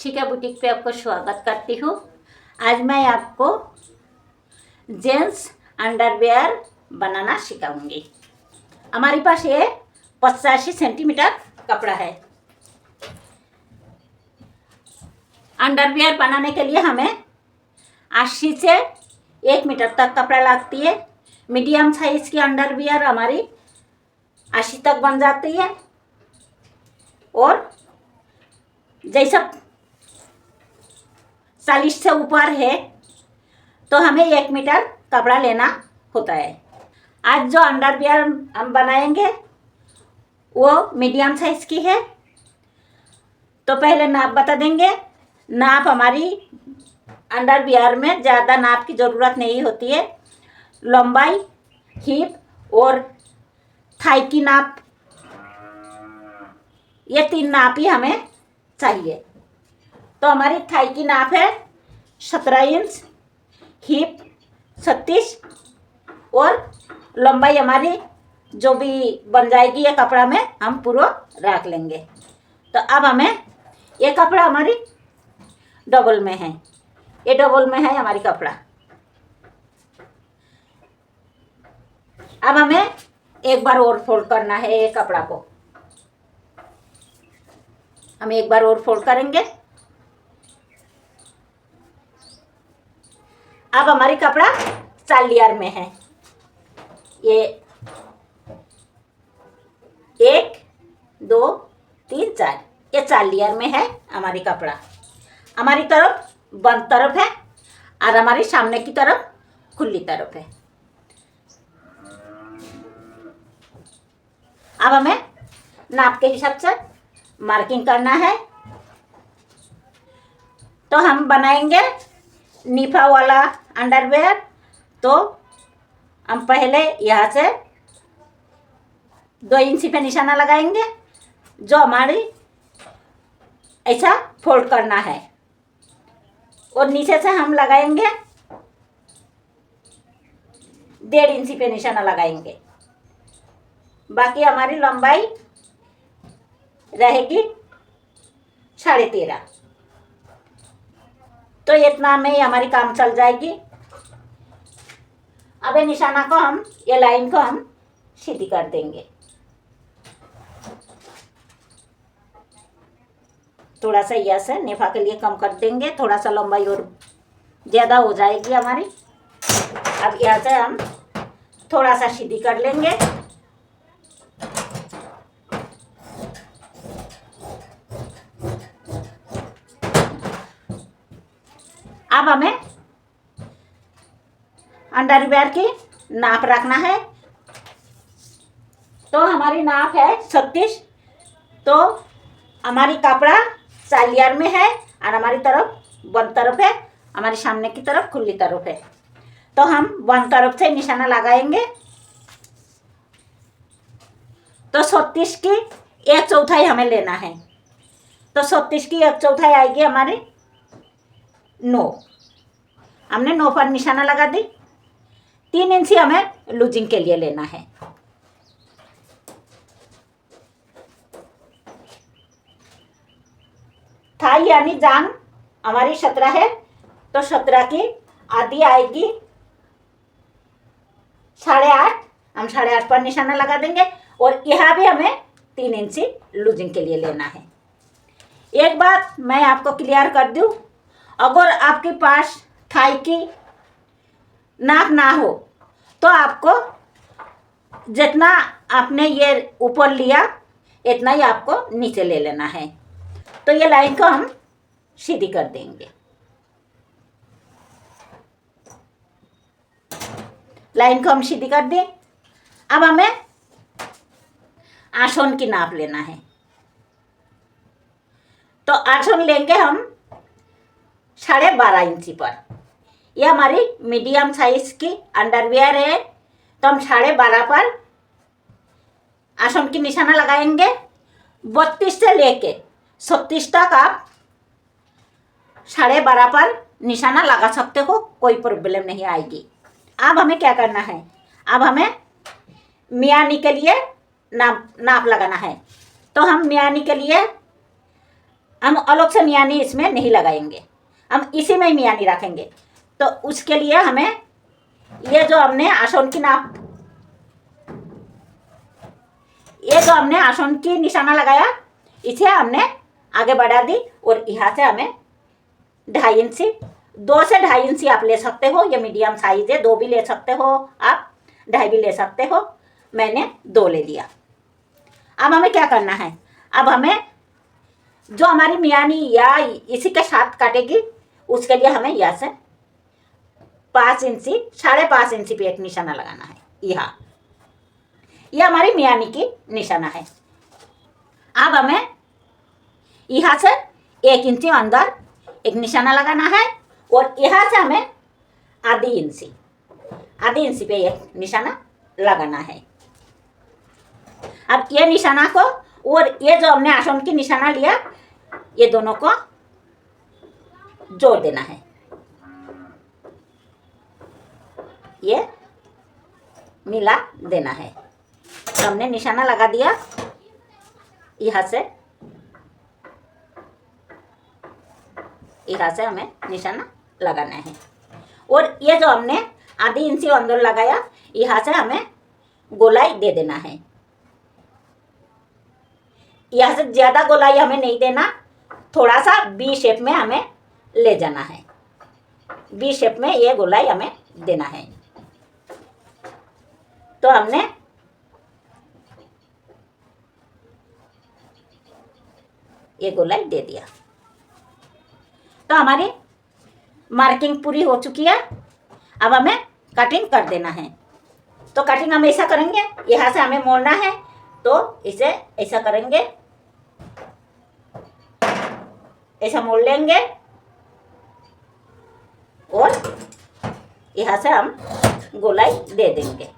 शिखा boutique पे आपको स्वागत करती हूँ। आज मैं आपको जेंट्स अंडरवेयर बनाना सिखाऊंगी। हमारे पास ये 85 सेंटीमीटर कपड़ा है। अंडरवेयर बनाने के लिए हमें 80 से 1 मीटर तक कपड़ा लगती है। मीडियम साइज की अंडरवेयर हमारी 80 तक बन जाती है और जैसा 40 से ऊपर है तो हमें 1 मीटर कपड़ा लेना होता है। आज जो अंडरवियर हम बनाएंगे वो मीडियम साइज की है। तो पहले नाप बता देंगे। नाप हमारी अंडरवियर में ज़्यादा नाप की ज़रूरत नहीं होती है। लंबाई, हिप और थाई की नाप, ये 3 नाप ही हमें चाहिए। तो हमारी थाई की नाप है 17 इंच, हिप 36 और लंबाई हमारी जो भी बन जाएगी ये कपड़ा में हम पूरा रख लेंगे। तो अब हमें ये कपड़ा हमारी डबल में है, ये डबल में है हमारी कपड़ा। अब हमें एक बार और फोल्ड करना है ये कपड़ा को। हम एक बार और फोल्ड करेंगे। अब हमारी कपड़ा 4 लेयर में है। ये 1 2 3 4, ये 4 लेयर में है हमारी कपड़ा। हमारी तरफ बंद तरफ है और हमारी सामने की तरफ खुली तरफ है। अब हमें नाप के हिसाब से मार्किंग करना है। तो हम बनाएंगे निफा वाला अंडरवेयर। तो हम पहले यहाँ से 2 इंच पे निशाना लगाएंगे, जो हमारी ऐसा फोल्ड करना है, और नीचे से हम लगाएंगे 1.5 इंच पे निशाना लगाएंगे। बाकी हमारी लंबाई रहेगी 13.5। तो इतना में ही हमारी काम चल जाएगी। अब ये निशाना को हम, ये लाइन को हम सीधी कर देंगे। थोड़ा सा यहाँ से नेफा के लिए कम कर देंगे, थोड़ा सा लंबाई और ज़्यादा हो जाएगी हमारी। अब यहाँ से हम थोड़ा सा सीधी कर लेंगे। अब हमें अंडरवेयर की नाप रखना है। तो हमारी नाप है 36। तो हमारी कपड़ा 4 लेयर में है और हमारी तरफ बंद तरफ है, हमारी सामने की तरफ खुली तरफ है। तो हम बंद तरफ से निशाना लगाएंगे। तो 36 की 1/4 हमें लेना है। तो 36 की 1/4 आएगी हमारी 9। हमने 9 पर निशाना लगा दी। 3 इंच हमें लूजिंग के लिए लेना है। थाई यानी जांग हमारी 17 है। तो 17 की आधी आएगी 8.5। हम 8.5 पर निशाना लगा देंगे और यहाँ भी हमें 3 इंच लूजिंग के लिए लेना है। एक बात मैं आपको क्लियर कर दूं, अगर आपके पास थाई की नाप ना हो तो आपको जितना आपने ये ऊपर लिया इतना ही आपको नीचे ले लेना है। तो ये लाइन को हम सीधी कर देंगे। लाइन को हम सीधी कर दें। अब हमें आसन की नाप लेना है। तो आसन लेंगे हम 12.5 इंची पर। यह हमारी मीडियम साइज की अंडरवेयर है। तो हम 12.5 पर आसन की निशाना लगाएंगे। 32 से लेके 36 तक आप 12.5 पर निशाना लगा सकते हो, कोई प्रॉब्लम नहीं आएगी। अब हमें क्या करना है, अब हमें मियानी के लिए नाप लगाना है। तो हम मियानी के लिए हम अलग से मियानी इसमें नहीं लगाएंगे, हम इसी में ही मियानी रखेंगे। तो उसके लिए हमें ये जो हमने आसन की नाप, ये जो हमने आसन की निशाना लगाया, इसे हमने आगे बढ़ा दी और यहाँ से हमें 2.5 इंची, 2 से 2.5 इंची आप ले सकते हो। ये मीडियम साइज है, 2 भी ले सकते हो आप, 2.5 भी ले सकते हो। मैंने 2 ले लिया। अब हमें क्या करना है, अब हमें जो हमारी मियानी या इसी के साथ काटेगी, उसके लिए हमें यहाँ से 5 इंची, 5.5 इंची पे एक निशाना लगाना है। यहाँ ये हमारी मियानी की निशाना है। अब हमें यहाँ से 1 इंची अंदर एक निशाना लगाना है और यहाँ से हमें आधी इंची पे एक निशाना लगाना है। अब ये निशाना को और ये जो हमने आसन की निशाना लिया, ये दोनों को जोड़ देना है। ये मिला देना है। तो हमने निशाना लगा दिया, यहाँ से हमें निशाना लगाना है। और ये जो हमने आधी इंची अंदर लगाया, यहाँ से हमें गोलाई दे देना है। यहाँ से ज़्यादा गोलाई हमें नहीं देना, थोड़ा सा बी शेप में हमें ले जाना है। बी शेप में ये गोलाई हमें देना है। तो हमने ये गोलाई दे दिया। तो हमारी मार्किंग पूरी हो चुकी है। अब हमें कटिंग कर देना है। तो कटिंग हम ऐसा करेंगे, यहाँ से हमें मोड़ना है, तो इसे ऐसा करेंगे, ऐसा मोड़ लेंगे और यहाँ से हम गोलाई दे देंगे।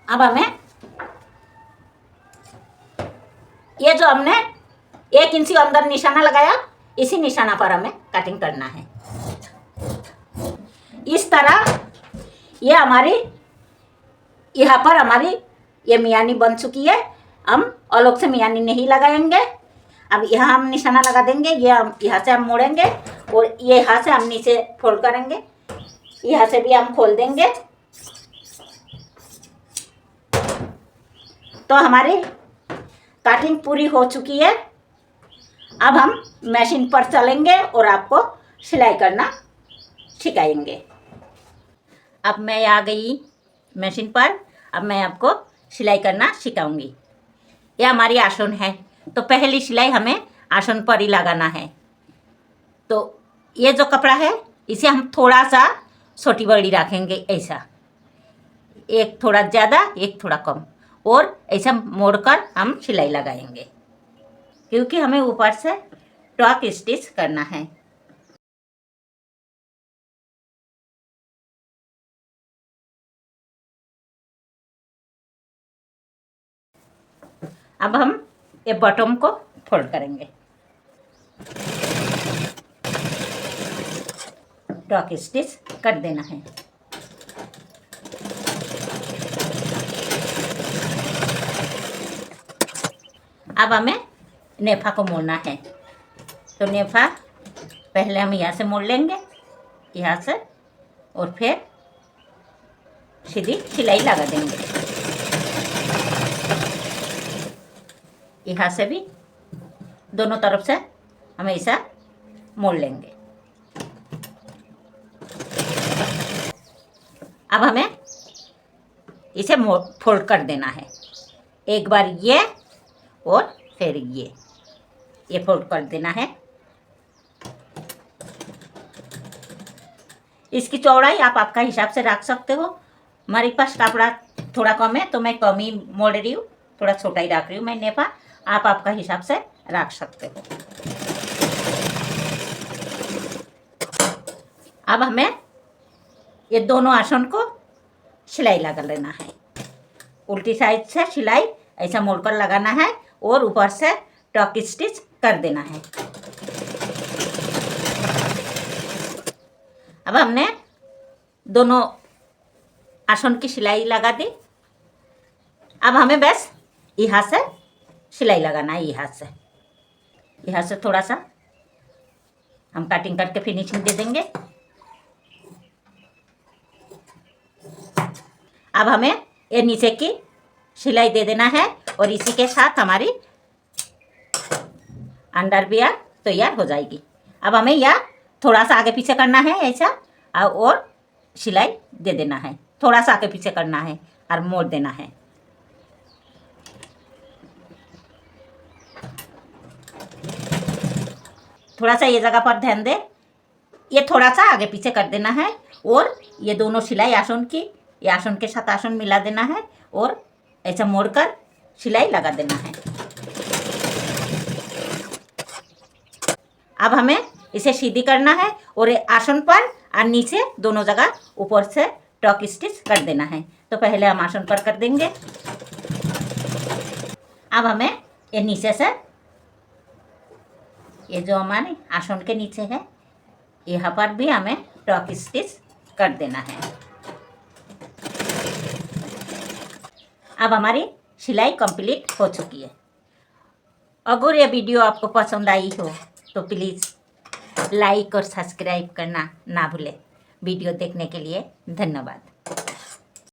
अब हमें ये जो हमने 1 इंची अंदर निशाना लगाया, इसी निशाना पर हमें कटिंग करना है। इस तरह ये हमारी, यहाँ पर हमारी ये मियानी बन चुकी है। हम अलग से मियानी नहीं लगाएंगे। अब यहाँ हम निशाना लगा देंगे, ये हम यहाँ से हम मोड़ेंगे और ये यहाँ से हम नीचे फोल्ड करेंगे, यहाँ से भी हम खोल देंगे। तो हमारी कटिंग पूरी हो चुकी है। अब हम मशीन पर चलेंगे और आपको सिलाई करना सिखाएंगे। अब मैं आ गई मशीन पर। अब मैं आपको सिलाई करना सिखाऊंगी। ये हमारी आसन है, तो पहली सिलाई हमें आसन पर ही लगाना है। तो ये जो कपड़ा है, इसे हम थोड़ा सा छोटी बड़ी रखेंगे, ऐसा, एक थोड़ा ज़्यादा एक थोड़ा कम, और ऐसा मोड़कर हम सिलाई लगाएंगे, क्योंकि हमें ऊपर से टॉक स्टिच करना है। अब हम ये बॉटम को फोल्ड करेंगे, टॉक स्टिच कर देना है। अब हमें नेफा को मोड़ना है। तो नेफा पहले हम यहाँ से मोड़ लेंगे, यहाँ से, और फिर सीधी सिलाई लगा देंगे। यहाँ से भी दोनों तरफ से हम ऐसा मोड़ लेंगे। अब हमें इसे फोल्ड कर देना है, एक बार ये और फिर ये फोल्ड कर देना है। इसकी चौड़ाई आप आपका हिसाब से रख सकते हो। हमारे पास कपड़ा थोड़ा कम है, तो मैं कम ही मोड़ रही हूँ, थोड़ा छोटा ही रख रही हूँ मैं नेफा। आप आपका हिसाब से रख सकते हो। अब हमें ये दोनों आसन को सिलाई लगा लेना है। उल्टी साइड से सिलाई ऐसा मोड़कर लगाना है और ऊपर से टॉक स्टिच कर देना है। अब हमने दोनों आसन की सिलाई लगा दी। अब हमें बस यहाँ से सिलाई लगाना है, यहाँ से थोड़ा सा हम कटिंग करके फिनिशिंग दे देंगे। अब हमें ये नीचे की सिलाई दे देना है और इसी के साथ हमारी अंडरवियर तैयार हो जाएगी। अब हमें यह थोड़ा सा आगे पीछे करना है ऐसा, और सिलाई दे देना है, थोड़ा सा आगे पीछे करना है और मोड़ देना है। थोड़ा सा ये जगह पर ध्यान दे, ये थोड़ा सा आगे पीछे कर देना है और ये दोनों सिलाई आसन की, ये आसन के साथ आसन मिला देना है और ऐसा मोड़कर सिलाई लगा देना है। अब हमें इसे सीधी करना है और आसन पर और नीचे दोनों जगह ऊपर से टॉक स्टिच कर देना है। तो पहले हम आसन पर कर देंगे। अब हमें ये नीचे से, ये जो हमारे आसन के नीचे है, यहाँ पर भी हमें टॉक स्टिच कर देना है। अब हमारी सिलाई कंप्लीट हो चुकी है। अगर ये वीडियो आपको पसंद आई हो तो प्लीज़ लाइक और सब्सक्राइब करना ना भूलें। वीडियो देखने के लिए धन्यवाद।